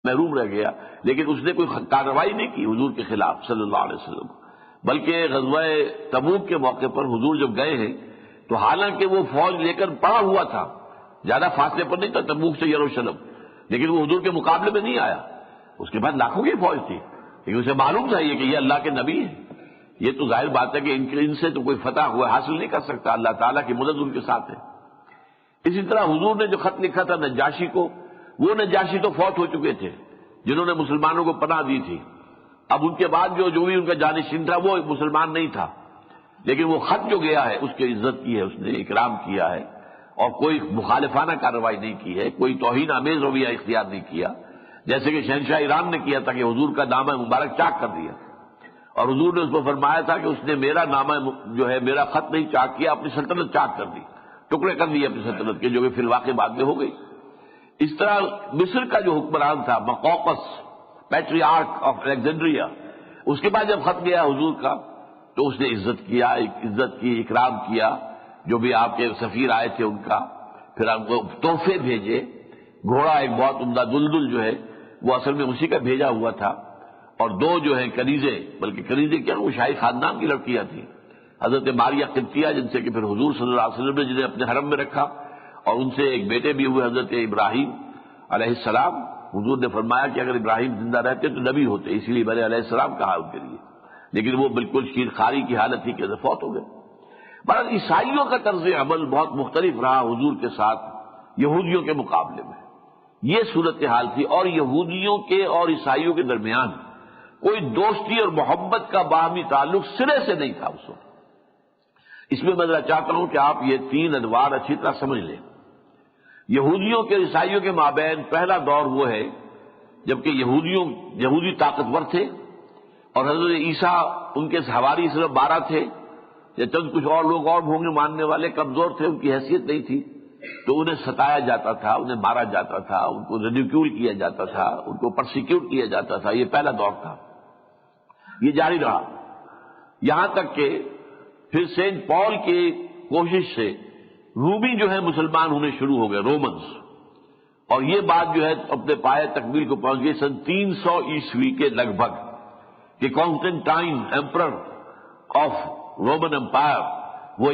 محروم رہ گیا، لیکن اس نے کوئی کارروائی نہیں کی حضور کے خلاف صلی اللہ علیہ وسلم، بلکہ غزوہ تبوک کے موقع پر حضور جب گئے ہیں تو حالانکہ وہ فوج لے کر پڑا ہوا تھا، زیادہ فاصلے پر نہیں تھا تبوک سے یروشلم، لیکن وہ حضور کے مقابلے میں نہیں آیا، اس کے بعد لاکھوں کی فوج تھی، لیکن اسے معلوم تھا یہ کہ یہ اللہ کے نبی ہیں، یہ تو ظاہر بات ہے کہ ان سے تو کوئی فتح ہوا حاصل نہیں کر سکتا، اللہ تعالیٰ کی مدد ان کے ساتھ ہے۔ اسی طرح حضور نے جو خط لکھا تھا نجاشی کو، وہ نجاشی تو فوت ہو چکے تھے جنہوں نے مسلمانوں کو پناہ دی تھی، اب ان کے بعد جو بھی ان کا جانشین تھا وہ مسلمان نہیں تھا، لیکن وہ خط جو گیا ہے اس کی عزت کی ہے، اس نے اکرام کیا ہے اور کوئی مخالفانہ کارروائی نہیں کی ہے، کوئی توہین آمیز رویہ اختیار نہیں کیا، جیسے کہ شہنشاہ ایران نے کیا تھا کہ حضور کا نامہ مبارک چاک کر دیا، اور حضور نے اس کو فرمایا تھا کہ اس نے میرا نامہ جو ہے میرا خط نہیں چاک کیا، اپنی سلطنت چاک کر دی، ٹکڑے کر دیے اپنی سلطنت کے، جو کہ فی الواقع بعد میں ہو گئی۔ اس طرح مصر کا جو حکمران تھا مقوقس پیٹریارک آف الیگزینڈریا، اس کے بعد جب خط گیا حضور کا تو اس نے عزت کی اکرام کیا، جو بھی آپ کے سفیر آئے تھے ان کا، پھر ہم کو تحفے بھیجے، گھوڑا ایک بہت عمدہ دلدل جو ہے وہ اصل میں اسی کا بھیجا ہوا تھا، اور دو جو ہیں کنیزیں، بلکہ کنیزیں کیا وہ شاہی خاندان کی لڑکیاں تھیں، حضرت ماریہ قبطیہ جن سے کہ پھر حضور صلی اللہ علیہ وسلم نے جنہیں اپنے حرم میں رکھا، اور ان سے ایک بیٹے بھی ہوئے حضرت ابراہیم علیہ السلام، حضور نے فرمایا کہ اگر ابراہیم زندہ رہتے تو نبی ہوتے، اسی لیے میں نے علیہ السلام کہا ان کے لیے، لیکن وہ بالکل شیر خاری کی حالت تھی کہ فوت ہو گئے۔ بہرحال عیسائیوں کا طرز عمل بہت مختلف رہا حضور کے ساتھ یہودیوں کے مقابلے میں، یہ صورتحال تھی، اور یہودیوں کے اور عیسائیوں کے درمیان کوئی دوستی اور محبت کا باہمی تعلق سرے سے نہیں تھا اس وقت۔ اس میں میں ذرا چاہتا ہوں کہ آپ یہ تین ادوار اچھی طرح سمجھ لیں۔ یہودیوں کے عیسائیوں کے مابین پہلا دور وہ ہے جبکہ یہودی طاقتور تھے، اور حضرت عیسیٰ ان کے حواری صرف 12 تھے، یا چند کچھ اور لوگ اور ہوں گے ماننے والے، کمزور تھے، ان کی حیثیت نہیں تھی، تو انہیں ستایا جاتا تھا، انہیں مارا جاتا تھا، ان کو ریڈیکیول کیا جاتا تھا، ان کو پرسیکیوٹ کیا جاتا تھا۔ یہ پہلا دور تھا، یہ جاری رہا یہاں تک کہ پھر سینٹ پال کی کوشش سے رومی جو ہے مسلمان ہونے شروع ہو گئے، رومنز، اور یہ بات جو ہے اپنے پائے تکمیل کو پہنچ گئی سن 300 عیسوی کے لگ بھگ، کہ Constantine emperor of Roman empire وہ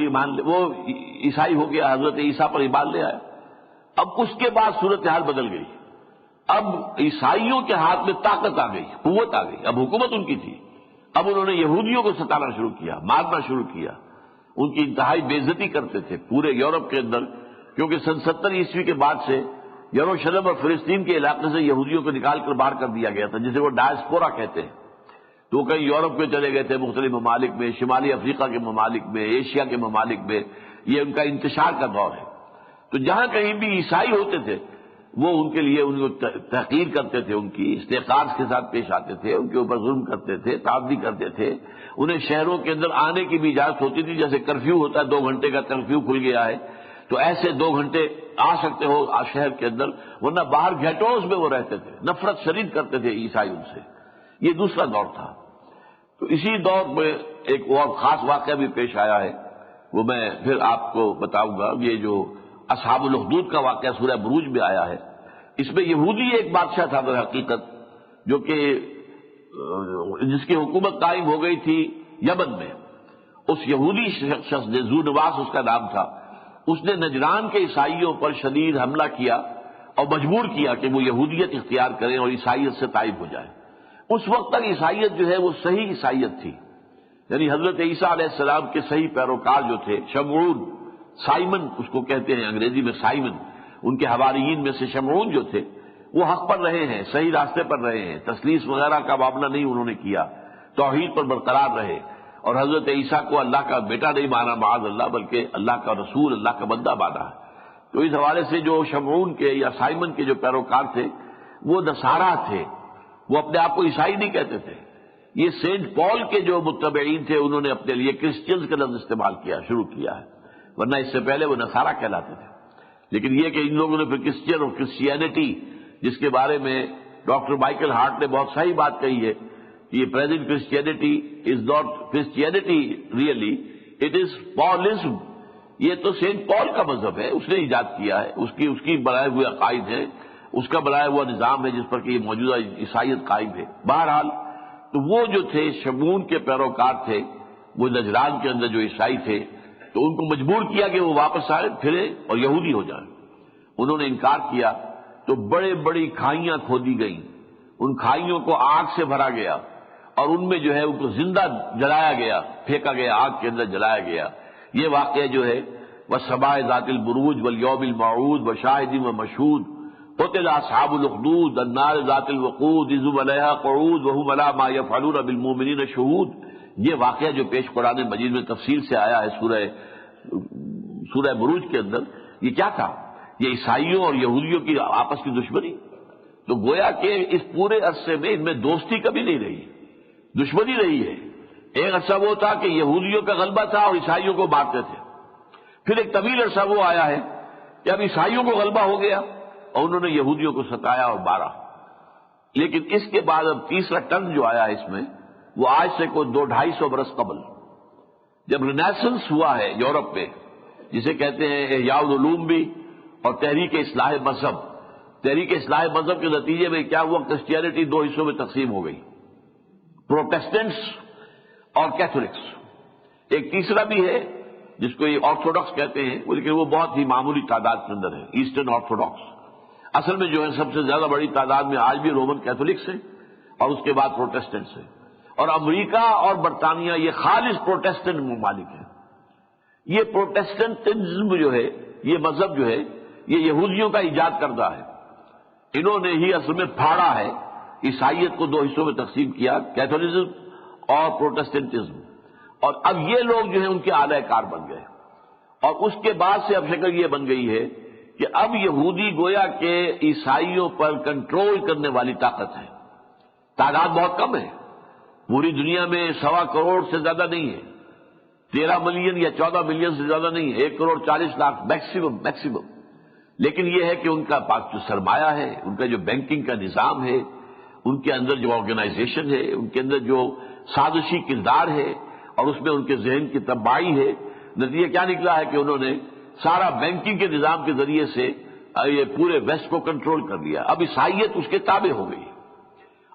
عیسائی ہو گیا، حضرت عیسیٰ پر ایمان لے آیا۔ اب اس کے بعد صورتحال بدل گئی، اب عیسائیوں کے ہاتھ میں طاقت آ گئی، قوت آ گئی، اب حکومت ان کی تھی، اب انہوں نے یہودیوں کو ستانا شروع کیا، مارنا شروع کیا، ان کی انتہائی بے عزتی کرتے تھے پورے یورپ کے اندر، کیونکہ سن 70 عیسوی کے بعد سے یروشلم اور فلسطین کے علاقے سے یہودیوں کو نکال کر باہر کر دیا گیا تھا، جسے وہ ڈائسپورا کہتے ہیں، تو کئی یورپ میں چلے گئے تھے، مختلف ممالک میں، شمالی افریقہ کے ممالک میں، ایشیا کے ممالک میں، یہ ان کا انتشار کا دور ہے۔ تو جہاں کہیں بھی عیسائی ہوتے تھے وہ ان کے لیے ان کو تحقیر کرتے تھے، ان کی استحقار کے ساتھ پیش آتے تھے، ان کے اوپر ظلم کرتے تھے، تعدی کرتے تھے، انہیں شہروں کے اندر آنے کی بھی اجازت ہوتی تھی، جیسے کرفیو ہوتا ہے، 2 گھنٹے کا کرفیو کھل گیا ہے تو ایسے 2 گھنٹے آ سکتے ہو شہر کے اندر، ورنہ باہر گھیٹوز میں وہ رہتے تھے، نفرت شدید کرتے تھے عیسائی ان سے۔ یہ دوسرا دور تھا۔ تو اسی دور میں ایک اور خاص واقعہ بھی پیش آیا ہے، وہ میں پھر آپ کو بتاؤں گا، یہ جو اصحاب الاخدود کا واقعہ سورہ بروج میں آیا ہے، اس میں یہودی ایک بادشاہ تھا در حقیقت، جو کہ جس کی حکومت قائم ہو گئی تھی یمن میں، اس یہودی شخص نے، ذو نواس اس کا نام تھا، اس نے نجران کے عیسائیوں پر شدید حملہ کیا اور مجبور کیا کہ وہ یہودیت اختیار کریں اور عیسائیت سے تائب ہو جائیں۔ اس وقت تک عیسائیت جو ہے وہ صحیح عیسائیت تھی، یعنی حضرت عیسیٰ علیہ السلام کے صحیح پیروکار جو تھے، شمعون، سائمن اس کو کہتے ہیں انگریزی میں سائمن، ان کے حواریین میں سے شمعون جو تھے وہ حق پر رہے ہیں، صحیح راستے پر رہے ہیں، تثلیث وغیرہ کا معاملہ نہیں انہوں نے کیا، توحید پر برقرار رہے، اور حضرت عیسیٰ کو اللہ کا بیٹا نہیں مانا معاذ اللہ، بلکہ اللہ کا رسول، اللہ کا بندہ مانا ہے۔ تو اس حوالے سے جو شمعون کے یا سائمن کے جو پیروکار تھے وہ نصارہ تھے، وہ اپنے آپ کو عیسائی نہیں کہتے تھے۔ یہ سینٹ پال کے جو متبعین تھے انہوں نے اپنے لیے کرسچنز کا لفظ استعمال کیا شروع کیا ہے، ورنہ اس سے پہلے وہ نصارہ کہلاتے تھے۔ لیکن یہ کہ ان لوگوں نے پھر کرسچن اور کرسچینٹی، جس کے بارے میں ڈاکٹر مائیکل ہارٹ نے بہت صحیح بات کہی ہے کہ یہ present Christianity is not Christianity really, it is Paulism, یہ تو سینٹ پال کا مذہب ہے، اس نے ایجاد کیا ہے، اس کی بنائے ہوئے عقائد ہیں، اس کا بنایا ہوا نظام ہے جس پر کہ یہ موجودہ عیسائیت قائم ہے۔ بہرحال تو وہ جو تھے شمعون کے پیروکار تھے، وہ نجران کے اندر جو عیسائی تھے، تو ان کو مجبور کیا کہ وہ واپس آئے پھرے اور یہودی ہو جائیں۔ انہوں نے انکار کیا تو بڑے بڑی کھائیاں کھودی گئیں، ان کھائیوں کو آگ سے بھرا گیا اور ان میں جو ہے ان کو زندہ جلایا گیا، پھینکا گیا، آگ کے اندر جلایا گیا۔ یہ واقعہ جو ہے وَالسَّمَاءِ ذَاتِ الْبُرُوجِ وَالْيَوْمِ الْمَوْعُودِ وَشَاهِدٍ وَمَشْهُودٍ قُتِلَ أَصْحَابُ الْأُخْدُودِ النَّارِ ذَاتِ الْوَقُودِ إِذْ هُمْ عَلَيْهَا قُعُودٌ وَهُمْ عَلَىٰ مَا يَفْعَلُونَ بِالْمُؤْمِنِينَ شُهُودٌ۔ یہ واقعہ جو پیش قرآن مجید میں تفصیل سے آیا ہے سورہ بروج کے اندر، یہ کیا تھا؟ یہ عیسائیوں اور یہودیوں کی آپس کی دشمنی۔ تو گویا کہ اس پورے عرصے میں ان میں دوستی کبھی نہیں رہی، دشمنی رہی ہے۔ ایک عرصہ وہ تھا کہ یہودیوں کا غلبہ تھا اور عیسائیوں کو مارتے تھے، پھر ایک طویل عرصہ وہ آیا ہے کہ اب عیسائیوں کو غلبہ ہو گیا اور انہوں نے یہودیوں کو ستایا اور مارا۔ لیکن اس کے بعد اب تیسرا ٹرن جو آیا ہے اس میں، وہ آج سے کوئی 200-250 برس قبل جب رینیسنس ہوا ہے یورپ میں، جسے کہتے ہیں احیاء العلوم بھی، اور تحریک اصلاح مذہب۔ تحریک اصلاح مذہب کے نتیجے میں کیا ہوا؟ کرسچینٹی 2 حصوں میں تقسیم ہو گئی، پروٹیسٹنٹس اور کیتھولکس۔ ایک تیسرا بھی ہے جس کو یہ آرتھوڈاکس کہتے ہیں، لیکن وہ بہت ہی معمولی تعداد کے اندر ہے، ایسٹرن آرتھوڈاکس۔ اصل میں جو ہے سب سے زیادہ بڑی تعداد میں آج بھی رومن کیتھولکس ہیں اور اس کے بعد پروٹیسٹنٹس ہیں۔ اور امریکہ اور برطانیہ یہ خالص پروٹیسٹنٹ ممالک ہیں۔ یہ پروٹیسٹنٹزم جو ہے، یہ مذہب جو ہے، یہ یہودیوں کا ایجاد کردہ ہے۔ انہوں نے ہی اصل میں پھاڑا ہے، عیسائیت کو 2 حصوں میں تقسیم کیا، کیتھولزم اور پروٹیسٹنٹزم۔ اور اب یہ لوگ جو ہیں ان کے اعلی کار بن گئے، اور اس کے بعد سے اب شکل یہ بن گئی ہے کہ اب یہودی گویا کہ عیسائیوں پر کنٹرول کرنے والی طاقت ہے۔ تعداد بہت کم ہے، پوری دنیا میں 1.25 کروڑ سے زیادہ نہیں ہے، 13 ملین یا 14 ملین سے زیادہ نہیں ہے، 1.40 کروڑ میکسیمم۔ لیکن یہ ہے کہ ان کا پاس جو سرمایہ ہے، ان کا جو بینکنگ کا نظام ہے، ان کے اندر جو آرگنائزیشن ہے، ان کے اندر جو سازشی کردار ہے، اور اس میں ان کے ذہن کی تباہی ہے، نتیجہ کیا نکلا ہے کہ انہوں نے سارا بینکنگ کے نظام کے ذریعے سے یہ پورے ویسٹ کو کنٹرول کر لیا۔ اب عیسائیت اس کے تابع ہو گئی۔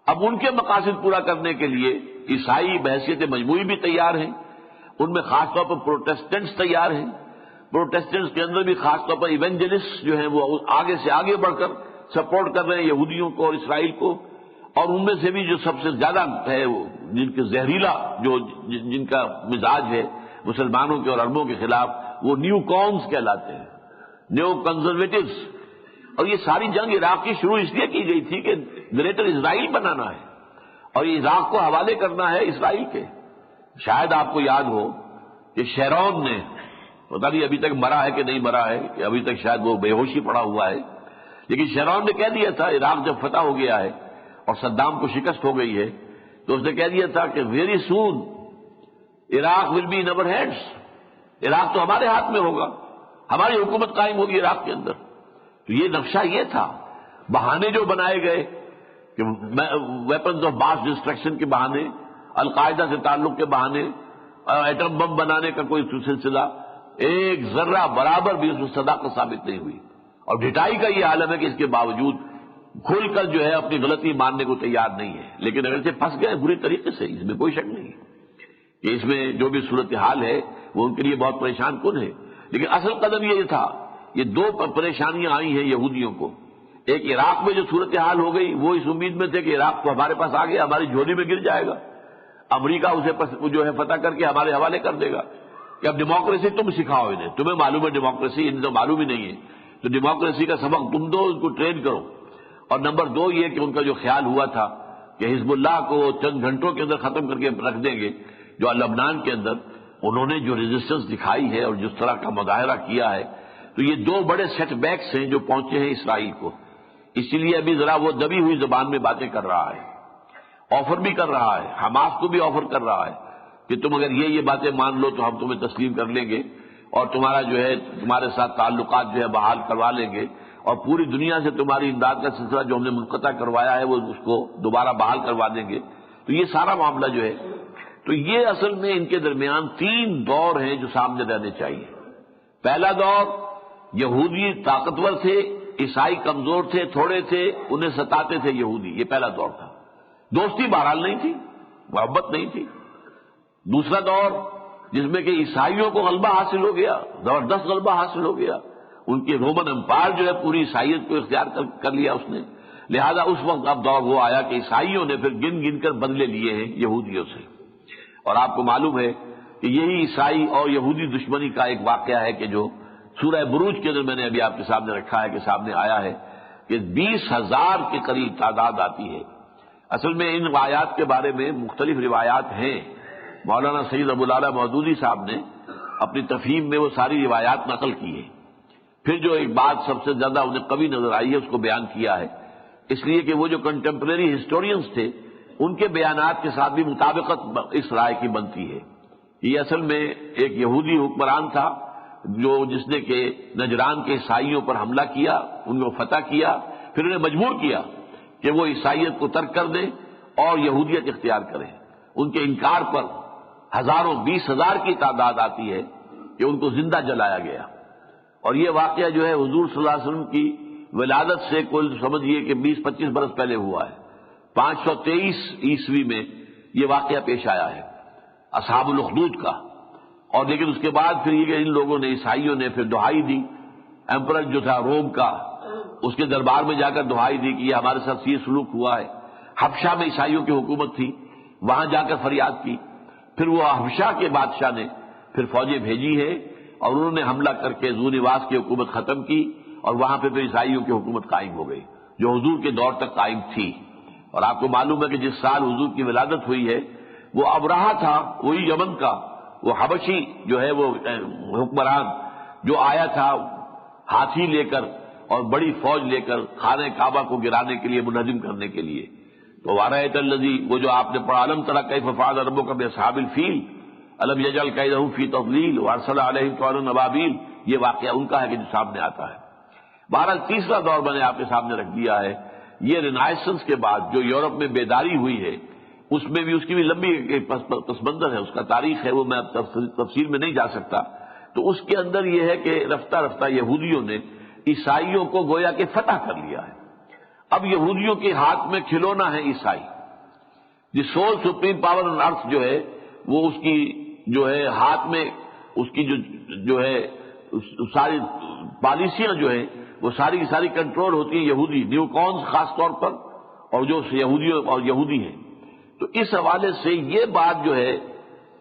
اب ان کے مقاصد پورا کرنے کے لیے عیسائی بحیثیت مجموعی بھی تیار ہیں، ان میں خاص طور پر پروٹیسٹنٹس تیار ہیں۔ پروٹیسٹنٹس کے اندر بھی خاص طور پر ایونجلسٹ جو ہیں وہ آگے سے آگے بڑھ کر سپورٹ کر رہے ہیں یہودیوں کو اور اسرائیل کو، اور ان میں سے بھی جو سب سے زیادہ ہے وہ جن کے زہریلا جن کا مزاج ہے مسلمانوں کے اور عربوں کے خلاف، وہ نیو کونز کہلاتے ہیں، نیو کنزرویٹوز۔ اور یہ ساری جنگ عراق کی شروع اس لیے کی گئی تھی کہ گریٹر اسرائیل بنانا ہے اور یہ عراق کو حوالے کرنا ہے اسرائیل کے۔ شاید آپ کو یاد ہو کہ شیرون نے، پتہ نہیں ابھی تک مرا ہے کہ نہیں مرا ہے، کہ ابھی تک شاید وہ بے ہوشی پڑا ہوا ہے، لیکن شیرون نے کہہ دیا تھا عراق جب فتح ہو گیا ہے اور صدام کو شکست ہو گئی ہے تو اس نے کہہ دیا تھا کہ very soon Iraq will be in our hands, Iraq تو ہمارے ہاتھ میں ہوگا، ہماری حکومت قائم ہوگی عراق کے اندر۔ تو یہ نقشہ یہ تھا، بہانے جو بنائے گئے کہ ویپنز آف ماس ڈسٹرکشن کے بہانے، القاعدہ سے تعلق کے بہانے، ایٹم بم بنانے کا کوئی سلسلہ، ایک ذرہ برابر بھی اس میں صداقت ثابت نہیں ہوئی۔ اور ڈھٹائی کا یہ عالم ہے کہ اس کے باوجود کھل کر جو ہے اپنی غلطی ماننے کو تیار نہیں ہے، لیکن اگرچہ پھنس گئے بری طریقے سے، اس میں کوئی شک نہیں کہ اس میں جو بھی صورتحال ہے وہ ان کے لیے بہت پریشان کن ہے۔ لیکن اصل قدم یہ تھا، یہ 2 پریشانیاں آئی ہیں یہودیوں کو۔ ایک عراق میں جو صورتحال ہو گئی، وہ اس امید میں تھے کہ عراق تو ہمارے پاس آ گیا، ہماری جھولی میں گر جائے گا، امریکہ اسے جو ہے فتح کر کے ہمارے حوالے کر دے گا کہ اب ڈیموکریسی تم سکھاؤ انہیں، تمہیں معلوم ہے ڈیموکریسی، انہیں تو معلوم ہی نہیں ہے، تو ڈیموکریسی کا سبق تم دو، ان کو ٹرین کرو۔ اور نمبر 2 یہ کہ ان کا جو خیال ہوا تھا کہ حزب اللہ کو چند گھنٹوں کے اندر ختم کر کے رکھ دیں گے، جو لبنان کے اندر انہوں نے جو ریزسٹنس دکھائی ہے اور جس طرح کا مظاہرہ کیا ہے، تو یہ 2 بڑے سیٹ بیکس ہیں جو پہنچے ہیں اسرائیل کو۔ اسی لیے ابھی ذرا وہ دبی ہوئی زبان میں باتیں کر رہا ہے، آفر بھی کر رہا ہے، حماس کو بھی آفر کر رہا ہے کہ تم اگر یہ باتیں مان لو تو ہم تمہیں تسلیم کر لیں گے اور تمہارا جو ہے تمہارے ساتھ تعلقات جو ہے بحال کروا لیں گے، اور پوری دنیا سے تمہاری امداد کا سلسلہ جو ہم نے منقطع کروایا ہے وہ اس کو دوبارہ بحال کروا دیں گے۔ تو یہ سارا معاملہ جو ہے، تو یہ اصل میں ان کے درمیان 3 دور ہیں جو سامنے رہنے چاہیے۔ پہلا دور، یہودی طاقتور تھے، عیسائی کمزور تھے، تھوڑے تھے، انہیں ستاتے تھے یہودی، یہ پہلا دور تھا۔ دوستی بہرحال نہیں تھی، محبت نہیں تھی۔ دوسرا دور جس میں کہ عیسائیوں کو غلبہ حاصل ہو گیا، زبردست غلبہ حاصل ہو گیا، ان کی رومن امپائر جو ہے پوری عیسائیت کو اختیار کر لیا اس نے، لہذا اس وقت اب دور وہ آیا کہ عیسائیوں نے پھر گن گن کر بدلے لیے ہیں یہودیوں سے۔ اور آپ کو معلوم ہے کہ یہی عیسائی اور یہودی دشمنی کا ایک واقعہ ہے کہ جو سورہ بروج کے اندر میں نے ابھی آپ کے سامنے رکھا ہے کہ سامنے آیا ہے کہ 20,000 کے قریب تعداد آتی ہے۔ اصل میں ان آیات کے بارے میں مختلف روایات ہیں، مولانا سید ابو الاعلیٰ مودودی صاحب نے اپنی تفہیم میں وہ ساری روایات نقل کی ہے، پھر جو ایک بات سب سے زیادہ انہیں قوی نظر آئی ہے اس کو بیان کیا ہے، اس لیے کہ وہ جو کنٹمپریری ہسٹورینز تھے ان کے بیانات کے ساتھ بھی مطابقت اس رائے کی بنتی ہے۔ یہ اصل میں ایک یہودی حکمران تھا جس نے کہ نجران کے عیسائیوں پر حملہ کیا، ان کو فتح کیا، پھر انہیں مجبور کیا کہ وہ عیسائیت کو ترک کر دیں اور یہودیت اختیار کریں۔ ان کے انکار پر ہزاروں 20,000 کی تعداد آتی ہے کہ ان کو زندہ جلایا گیا۔ اور یہ واقعہ جو ہے حضور صلی اللہ علیہ وسلم کی ولادت سے کل سمجھیے کہ 20-25 برس پہلے ہوا ہے، 523 عیسوی میں یہ واقعہ پیش آیا ہے اصحاب الاخدود کا۔ اور لیکن اس کے بعد پھر یہ کہ ان لوگوں نے عیسائیوں نے پھر دہائی دی، ایمپرر جو تھا روم کا اس کے دربار میں جا کر دہائی دی کہ یہ ہمارے ساتھ یہ سلوک ہوا ہے۔ حبشہ میں عیسائیوں کی حکومت تھی، وہاں جا کر فریاد کی، پھر وہ حبشہ کے بادشاہ نے پھر فوجیں بھیجی ہے اور انہوں نے حملہ کر کے ذو نواس کی حکومت ختم کی اور وہاں پہ عیسائیوں کی حکومت قائم ہو گئی جو حضور کے دور تک قائم تھی۔ اور آپ کو معلوم ہے کہ جس سال حضور کی ولادت ہوئی ہے وہ ابرہہ تھا، وہی یمن کا وہ حبشی جو ہے وہ حکمران جو آیا تھا ہاتھی لے کر اور بڑی فوج لے کر خانہ کعبہ کو گرانے کے لیے، منہدم کرنے کے لیے۔ تو وَرَأَيْتَ الَّذِي وہ جو آپ نے پڑھا أَلَمْ تَرَ كَيْفَ فَعَلَ رَبُّكَ بِأَصْحَابِ الْفِيلِ أَلَمْ يَجْعَلْ كَيْدَهُمْ فِي تَضْلِيلٍ وَأَرْسَلَ عَلَيْهِمْ طَيْرًا أَبَابِيلَ، یہ واقعہ ان کا ہے کہ جو سامنے آتا ہے۔ بہرحال تیسرا دور میں نے آپ کے سامنے رکھ دیا ہے، یہ رینائسنس کے بعد جو یورپ میں بیداری ہوئی ہے، اس میں بھی اس کی بھی لمبی پس منظر ہے، اس کا تاریخ ہے، وہ میں تفصیل میں نہیں جا سکتا۔ تو اس کے اندر یہ ہے کہ رفتہ رفتہ یہودیوں نے عیسائیوں کو گویا کہ فتح کر لیا ہے۔ اب یہودیوں کے ہاتھ میں کھلونا ہے عیسائی، دی سول سپریم پاور آن ارتھ جو ہے وہ اس کی جو ہے ہاتھ میں اس کی جو ہے ساری پالیسیاں جو ہیں وہ ساری کی ساری کنٹرول ہوتی ہیں یہودی نیو کونز خاص طور پر، اور جو یہودیوں اور یہودی ہیں۔ تو اس حوالے سے یہ بات جو ہے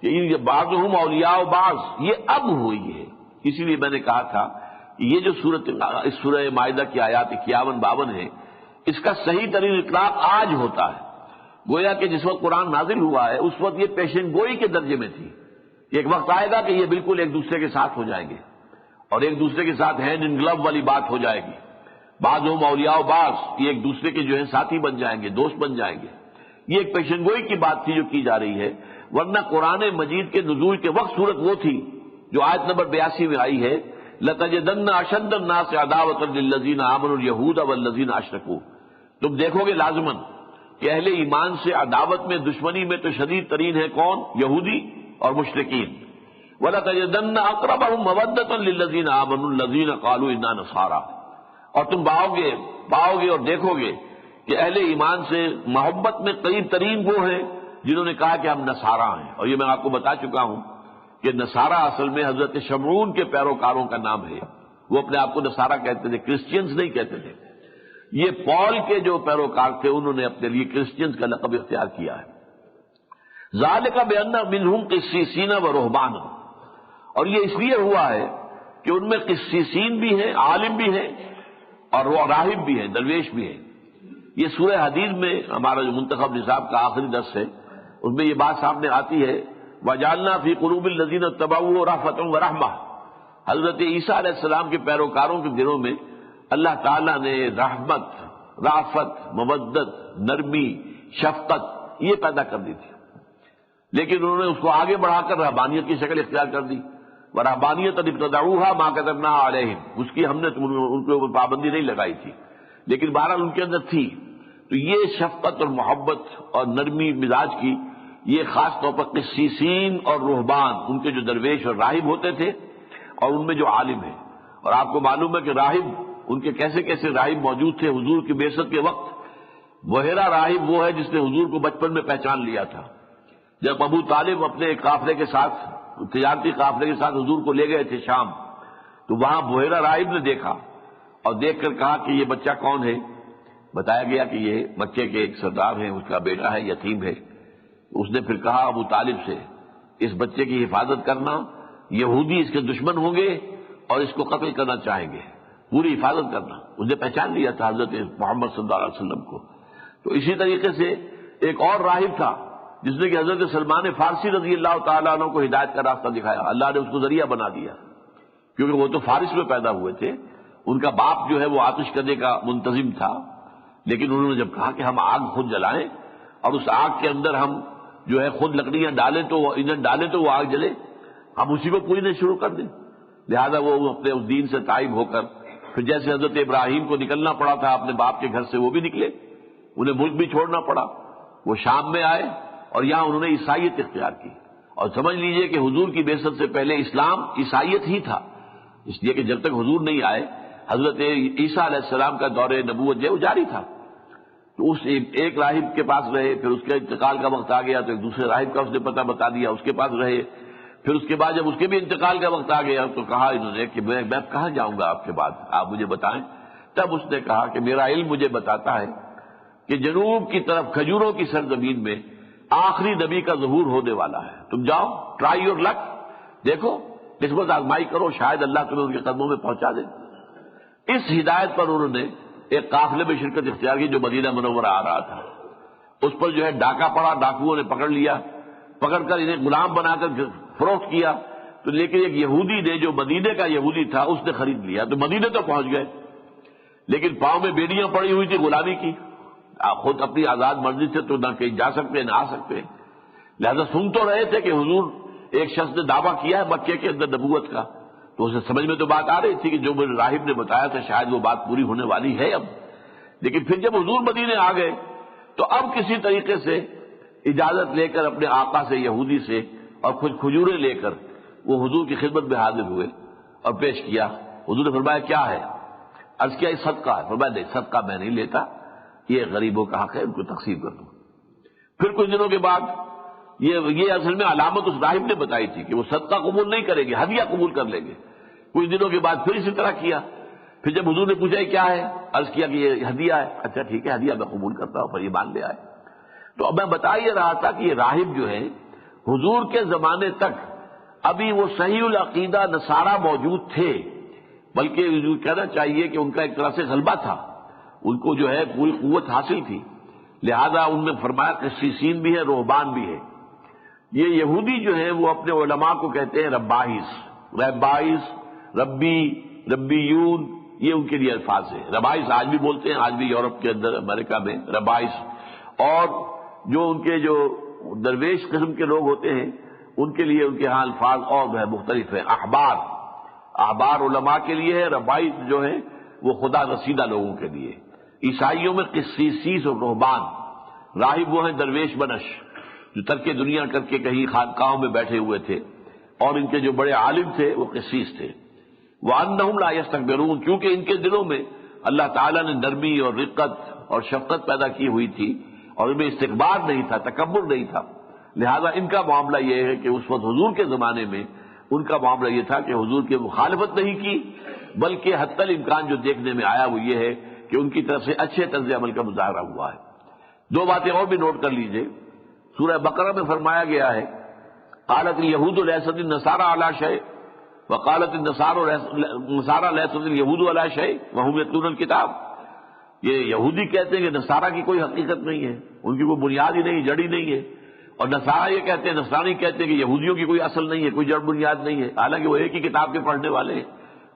کہ یہ بعضهم اولیاء بعض یہ اب ہوئی ہے، اسی لیے میں نے کہا تھا کہ یہ جو اس سورہ مائدہ کی آیات 51-52 ہے، اس کا صحیح ترین اطلاق آج ہوتا ہے۔ گویا کہ جس وقت قرآن نازل ہوا ہے اس وقت یہ پیشن گوئی کے درجے میں تھی، ایک وقت آئے گا کہ یہ بالکل ایک دوسرے کے ساتھ ہو جائیں گے اور ایک دوسرے کے ساتھ ہینڈ ان گلو والی بات ہو جائے گی، بعضهم اولیاء بعض، یہ ایک دوسرے کے جو ہے ساتھی بن جائیں گے، دوست بن جائیں گے۔ یہ ایک پیشن گوئی کی بات تھی جو کی جا رہی ہے، ورنہ قرآن مجید کے نزول کے وقت صورت وہ تھی جو آیت نمبر 82 میں آئی ہے، لَتَجِدَنَّ أَشَدَّ النَّاسِ عَدَاوَةً لِلَّذِينَ آمَنُوا الْيَهُودَ وَالَّذِينَ أَشْرَكُوا، تم دیکھو گے لازماً کہ اہل ایمان سے عداوت میں دشمنی میں تو شدید ترین ہے کون؟ یہودی اور مشرکین۔ وَلَتَجِدَنَّ أَقْرَبَهُمْ مَوَدَّةً لِلَّذِينَ آمَنُوا الَّذِينَ قَالُوا إِنَّا نَصَارَىٰ، اور تم پاؤ گے اور دیکھو گے کہ اہل ایمان سے محبت میں قریب ترین وہ ہیں جنہوں نے کہا کہ ہم نصارہ ہیں۔ اور یہ میں آپ کو بتا چکا ہوں کہ نصارہ اصل میں حضرت شمعون کے پیروکاروں کا نام ہے، وہ اپنے آپ کو نصارہ کہتے تھے، کرسچینز نہیں کہتے تھے۔ یہ پال کے جو پیروکار تھے انہوں نے اپنے لیے کرسچینز کا لقب اختیار کیا ہے۔ ذالک بأن منہم قسیسین و رہبان، اور یہ اس لیے ہوا ہے کہ ان میں قسیسین بھی ہیں، عالم بھی ہیں اور راہب بھی ہیں، درویش بھی ہیں۔ یہ سورہ حدید میں ہمارا جو منتخب نصاب کا آخری درس ہے اس میں یہ بات سامنے آتی ہے، وَجَعَلْنَا فِي قُلُوبِ الَّذِينَ اتَّبَعُوهُ رَأْفَةً وَرَحْمَةً، حضرت عیسیٰ علیہ السلام کے پیروکاروں کے دلوں میں اللہ تعالیٰ نے رحمت، رافت، مودت، نرمی، شفقت یہ پیدا کر دی تھی، لیکن انہوں نے اس کو آگے بڑھا کر رہبانیت کی شکل اختیار کر دی۔ وَرَهْبَانِيَّةً ابْتَدَعُوهَا مَا كَتَبْنَا عَلَيْهِمْ، اس کی ہم نے ان کے اوپر پابندی نہیں لگائی تھی، لیکن بہرحال ان کے اندر تھی۔ تو یہ شفقت اور محبت اور نرمی مزاج کی یہ خاص طور پر قسیسین اور رہبان، ان کے جو درویش اور راہب ہوتے تھے اور ان میں جو عالم ہیں۔ اور آپ کو معلوم ہے کہ راہب ان کے کیسے کیسے راہب موجود تھے حضور کی بعثت کے وقت۔ بحیرہ راہب وہ ہے جس نے حضور کو بچپن میں پہچان لیا تھا۔ جب ابو طالب اپنے ایک قافلے کے ساتھ، تجارتی قافلے کے ساتھ حضور کو لے گئے تھے شام، تو وہاں بحیرہ راہب نے دیکھا اور دیکھ کر کہا کہ یہ بچہ کون ہے؟ بتایا گیا کہ یہ مکے کے ایک سردار ہیں، اس کا بیٹا ہے، یتیم ہے۔ اس نے پھر کہا ابو طالب سے، اس بچے کی حفاظت کرنا، یہودی اس کے دشمن ہوں گے اور اس کو قتل کرنا چاہیں گے، پوری حفاظت کرنا۔ اس نے پہچان لیا تھا حضرت محمد صلی اللہ علیہ وسلم کو۔ تو اسی طریقے سے ایک اور راہب تھا جس نے کہ حضرت سلمان فارسی رضی اللہ تعالیٰ عنہ کو ہدایت کا راستہ دکھایا، اللہ نے اس کو ذریعہ بنا دیا، کیونکہ وہ تو فارس میں پیدا ہوئے تھے۔ ان کا باپ جو ہے وہ آتش کرنے کا منتظم تھا، لیکن انہوں نے جب کہا کہ ہم آگ خود جلائیں اور اس آگ کے اندر ہم جو ہے خود لکڑیاں ڈالیں تو وہ ایندھن ڈالیں تو وہ آگ جلے، ہم اسی کو پوجنا شروع کر دیں۔ لہذا وہ اپنے اس دین سے تائب ہو کر پھر جیسے حضرت ابراہیم کو نکلنا پڑا تھا اپنے باپ کے گھر سے، وہ بھی نکلے، انہیں ملک بھی چھوڑنا پڑا، وہ شام میں آئے اور یہاں انہوں نے عیسائیت اختیار کی۔ اور سمجھ لیجئے کہ حضور کی بعثت سے پہلے اسلام عیسائیت ہی تھا، اس لیے کہ جب تک حضور نہیں آئے حضرت عیسیٰ علیہ السلام کا دور نبوت جو ہے وہ جاری تھا۔ تو اس ایک راہب کے پاس رہے، پھر اس کے انتقال کا وقت آ گیا تو ایک دوسرے راہب کا اس نے پتہ بتا دیا، اس کے پاس رہے، پھر اس کے بعد جب اس کے بھی انتقال کا وقت آ گیا تو کہا انہوں نے کہ میں کہاں جاؤں گا آپ کے بعد، آپ مجھے بتائیں۔ تب اس نے کہا کہ میرا علم مجھے بتاتا ہے کہ جنوب کی طرف کھجوروں کی سرزمین میں آخری نبی کا ظہور ہونے والا ہے، تم جاؤ، ٹرائی یور لک، دیکھو قسمت آزمائی کرو، شاید اللہ تمہیں ان کے قدموں میں پہنچا دے۔ اس ہدایت پر انہوں نے ایک قافلے میں شرکت اختیار کی جو مدینہ منورہ آ رہا تھا، اس پر جو ہے ڈاکہ پڑا، ڈاکوؤں نے پکڑ لیا، پکڑ کر انہیں غلام بنا کر فروخت کیا، تو لیکن ایک یہودی نے جو مدینے کا یہودی تھا اس نے خرید لیا، تو مدینے تو پہنچ گئے، لیکن پاؤں میں بیڑیاں پڑی ہوئی تھی غلامی کی، آپ خود اپنی آزاد مرضی سے تو نہ کہیں جا سکتے نہ آ سکتے، لہذا سن تو رہے تھے کہ حضور ایک شخص نے دعویٰ کیا ہے مکے کے اندر نبوت کا، تو اسے سمجھ میں تو بات آ رہی تھی کہ جو مجھے راہب نے بتایا تھا شاید وہ بات پوری ہونے والی ہے اب۔ لیکن پھر جب حضور مدینے آ گئے تو اب کسی طریقے سے اجازت لے کر اپنے آقا سے یہودی سے اور کچھ کھجوریں لے کر وہ حضور کی خدمت میں حاضر ہوئے اور پیش کیا۔ حضور نے فرمایا کیا ہے؟ عرض کیا یہ صدقہ ہے؟ فرمایا نہیں، صدقہ میں نہیں لیتا، یہ غریبوں کا حق ہے، ان کو تقسیم کر دوں۔ پھر کچھ دنوں کے بعد یہ اصل میں علامت اس راہب نے بتائی تھی کہ وہ صدقہ قبول نہیں کریں گے، ہدیہ قبول کر لیں گے۔ کچھ دنوں کے بعد پھر اسی طرح کیا، پھر جب حضور نے پوچھا کیا ہے، عرض کیا کہ یہ ہدیہ ہے، اچھا ٹھیک ہے ہدیہ میں قبول کرتا ہوں، پر یہ مان لے آئے۔ تو اب میں بتا یہ رہا تھا کہ یہ راہب جو ہے حضور کے زمانے تک ابھی وہ صحیح العقیدہ نصارہ موجود تھے، بلکہ کہنا چاہیے کہ ان کا ایک طرح سے غلبہ تھا، ان کو جو ہے پوری قوت حاصل تھی، لہذا ان میں فرمایا کہ قسیسین بھی ہے، رہبان بھی ہے۔ یہ یہودی جو ہے وہ اپنے علماء کو کہتے ہیں ربائس، ربی، ربیون، یہ ان کے لیے الفاظ ہیں۔ ربائس آج بھی بولتے ہیں، آج بھی یورپ کے اندر امریکہ میں ربائس، اور جو ان کے جو درویش قسم کے لوگ ہوتے ہیں ان کے لیے ان کے ہاں الفاظ اور جو ہے مختلف ہیں۔ احبار علماء کے لیے ہے، ربائس جو ہے وہ خدا رسیدہ لوگوں کے لیے۔ عیسائیوں میں قسیس اور رہبان، راہب وہ ہیں درویش بنش جو ترک دنیا کر کے کہیں خانقاہوں میں بیٹھے ہوئے تھے، اور ان کے جو بڑے عالم تھے وہ قسیس تھے۔ وَأَنَّهُمْ لَا يَسْتَكْبِرُونَ، کیونکہ ان کے دلوں میں اللہ تعالیٰ نے نرمی اور رقت اور شفقت پیدا کی ہوئی تھی، اور ان میں استکبار نہیں تھا، تکبر نہیں تھا، لہذا ان کا معاملہ یہ ہے کہ اس وقت حضور کے زمانے میں ان کا معاملہ یہ تھا کہ حضور کی مخالفت نہیں کی، بلکہ حتی الامکان جو دیکھنے میں آیا وہ یہ ہے کہ ان کی طرف سے اچھے طرز عمل کا مظاہرہ ہوا ہے۔ دو باتیں اور بھی نوٹ کر لیجئے، سورہ بقرہ میں فرمایا گیا ہے قالت الیہود لیست النصارى علی شیء وقالت النصارى لیست الیہود علی شیء وهم یتلون الکتاب، یہ یہودی کہتے ہیں کہ نصارہ کی کوئی حقیقت نہیں ہے، ان کی کوئی بنیاد ہی نہیں، جڑ ہی نہیں ہے، اور نصارہ یہ کہتے ہیں، نصرانی کہتے ہیں کہ یہودیوں کی کوئی اصل نہیں ہے، کوئی جڑ بنیاد نہیں ہے، حالانکہ وہ ایک ہی کتاب کے پڑھنے والے ہیں،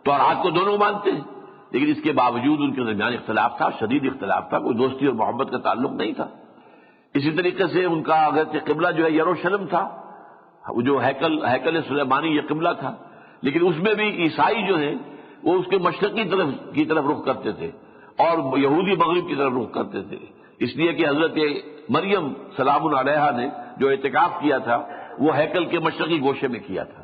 تورات کو دونوں مانتے ہیں، لیکن اس کے باوجود ان کے درمیان اختلاف تھا، شدید اختلاف تھا، کوئی دوستی اور محبت کا تعلق نہیں تھا۔ اسی طریقے سے ان کا اگرچہ قبلہ جو ہے یروشلم تھا، جو ہیکل سلیمانی یہ قبلہ تھا، لیکن اس میں بھی عیسائی جو ہیں وہ اس کے مشرقی کی طرف رخ کرتے تھے اور یہودی مغرب کی طرف رخ کرتے تھے، اس لیے کہ حضرت مریم سلام علیہا نے جو اعتکاف کیا تھا وہ ہیکل کے مشرقی گوشے میں کیا تھا۔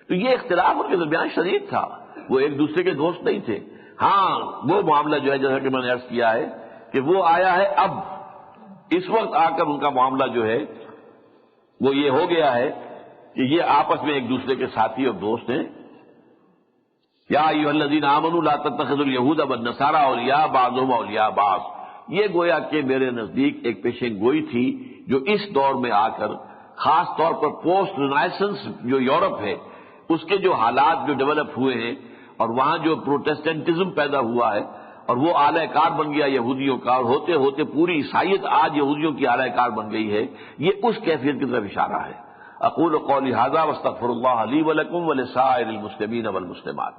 تو یہ اختلاف ان کے درمیان شدید تھا، وہ ایک دوسرے کے دوست نہیں تھے، ہاں وہ معاملہ جو ہے جیسا کہ میں نے عرض کیا ہے کہ وہ آیا ہے اب، اس وقت آ کر ان کا معاملہ جو ہے وہ یہ ہو گیا ہے کہ یہ آپس میں ایک دوسرے کے ساتھی اور دوست ہیں۔ یا ایھا الذین آمنوا لا تتخذوا الیہود والنصارى اولیاء بعضهم اولیاء بعض، یہ گویا کہ میرے نزدیک ایک پیشن گوئی تھی جو اس دور میں آ کر خاص طور پر پوسٹ رینائسنس جو یورپ ہے اس کے جو حالات جو ڈیولپ ہوئے ہیں اور وہاں جو پروٹیسٹنٹزم پیدا ہوا ہے اور وہ اعلی کار بن گیا یہودیوں کا، اور ہوتے ہوتے پوری عیسائیت آج یہودیوں کی اعلی کار بن گئی ہے، یہ اس کیفیت کی طرف اشارہ ہے۔ اقول قولی ھذا واستغفر اللہ لی ولکم ولسائر المسلمین والمسلمات۔